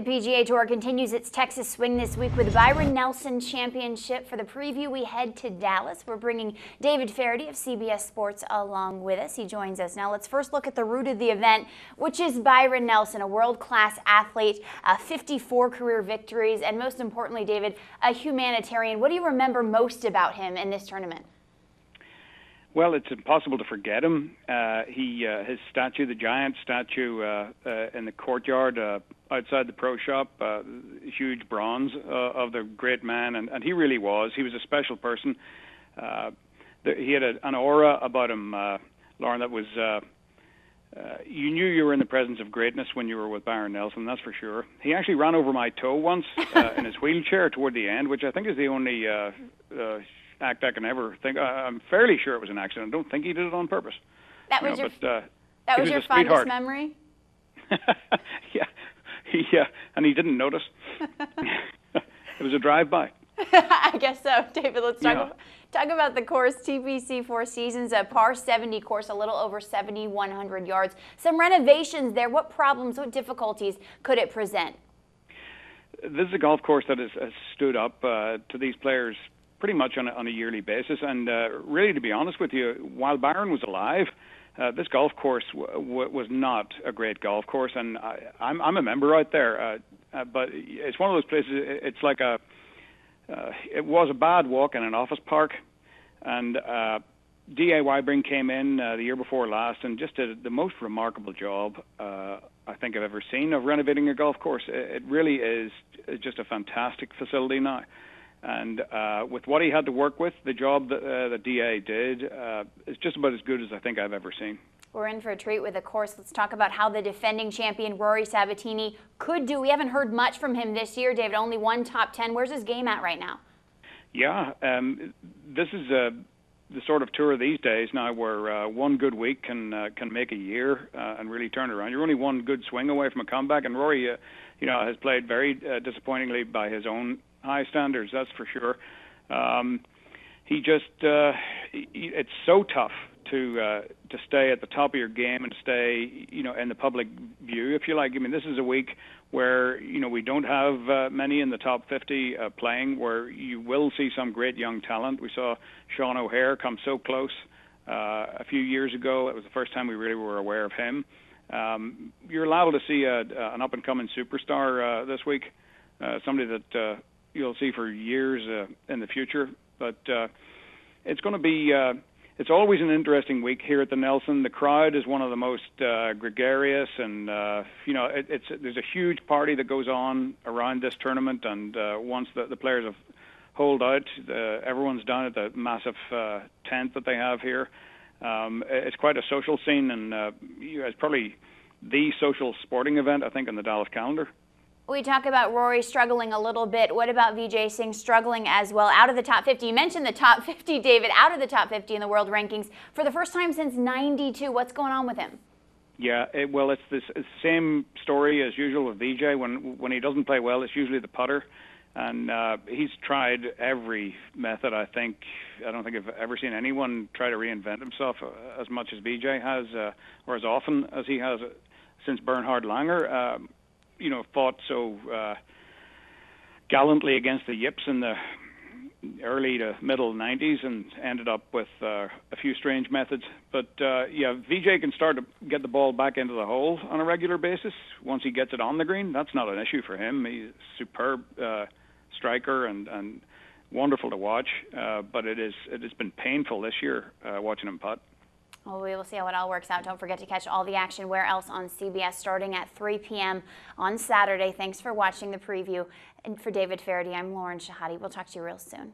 The PGA Tour continues its Texas swing this week with Byron Nelson Championship. For the preview, we head to Dallas. We're bringing David Feherty of CBS Sports along with us. He joins us now. Let's first look at the root of the event, which is Byron Nelson, a world-class athlete, 54 career victories, and most importantly, David, a humanitarian. What do you remember most about him in this tournament? Well, it's impossible to forget him. His statue, the giant statue in the courtyard outside the pro shop, huge bronze of the great man, and he really was. He was a special person. He had an aura about him, Lauren, that was, you knew you were in the presence of greatness when you were with Byron Nelson, that's for sure. He actually ran over my toe once in his wheelchair toward the end, which I think is the only act I can ever think. I'm fairly sure it was an accident. I don't think he did it on purpose. That was your fondest memory? Yeah, and he didn't notice. It was a drive-by. I guess so. David, let's talk about the course. TPC Four Seasons, a par 70 course, a little over 7,100 yards. Some renovations there. What problems, what difficulties could it present? This is a golf course that has stood up to these players pretty much on a yearly basis, and really, to be honest with you, while Byron was alive, this golf course was not a great golf course, and I'm a member out there, but it's one of those places. It's like it was a bad walk in an office park, and D.A. Wybring came in the year before last and just did the most remarkable job I think I've ever seen of renovating a golf course. It really is just a fantastic facility now. And with what he had to work with, the job that DA did is just about as good as I think I've ever seen. We're in for a treat with the course. Let's talk about how the defending champion Rory Sabatini could do. We haven't heard much from him this year, David. Only one top 10. Where's his game at right now? Yeah, this is the sort of tour these days now where one good week can make a year and really turn it around. You're only one good swing away from a comeback, and Rory, has played very disappointingly by his own high standards, that's for sure. It's so tough to stay at the top of your game and stay, in the public view, if you like. I mean, this is a week where, we don't have many in the top 50 playing, where you will see some great young talent. We saw Sean O'Hare come so close a few years ago. It was the first time we really were aware of him. You're liable to see an up-and-coming superstar this week, somebody that you'll see for years in the future, but it's going to be. It's always an interesting week here at the Nelson. The crowd is one of the most gregarious, and there's a huge party that goes on around this tournament. And once the players have holed out, everyone's down at the massive tent that they have here. It's quite a social scene, and it's probably the social sporting event, I think, on the Dallas calendar. We talk about Rory struggling a little bit. What about Vijay Singh struggling as well? Out of the top 50, you mentioned the top 50, David, out of the top 50 in the world rankings for the first time since '92. What's going on with him? Yeah, it's the same story as usual with Vijay. When he doesn't play well, it's usually the putter. And he's tried every method, I think. I don't think I've ever seen anyone try to reinvent himself as much as Vijay has, or as often as he has since Bernhard Langer. Fought so gallantly against the Yips in the early to middle 90s and ended up with a few strange methods. But, Vijay can start to get the ball back into the hole on a regular basis once he gets it on the green. That's not an issue for him. He's a superb striker and wonderful to watch, but it has been painful this year watching him putt. Well, we will see how it all works out. Don't forget to catch all the action where else on CBS starting at 3 p.m. on Saturday. Thanks for watching the preview. And for David Feherty, I'm Lauren Shehadi. We'll talk to you real soon.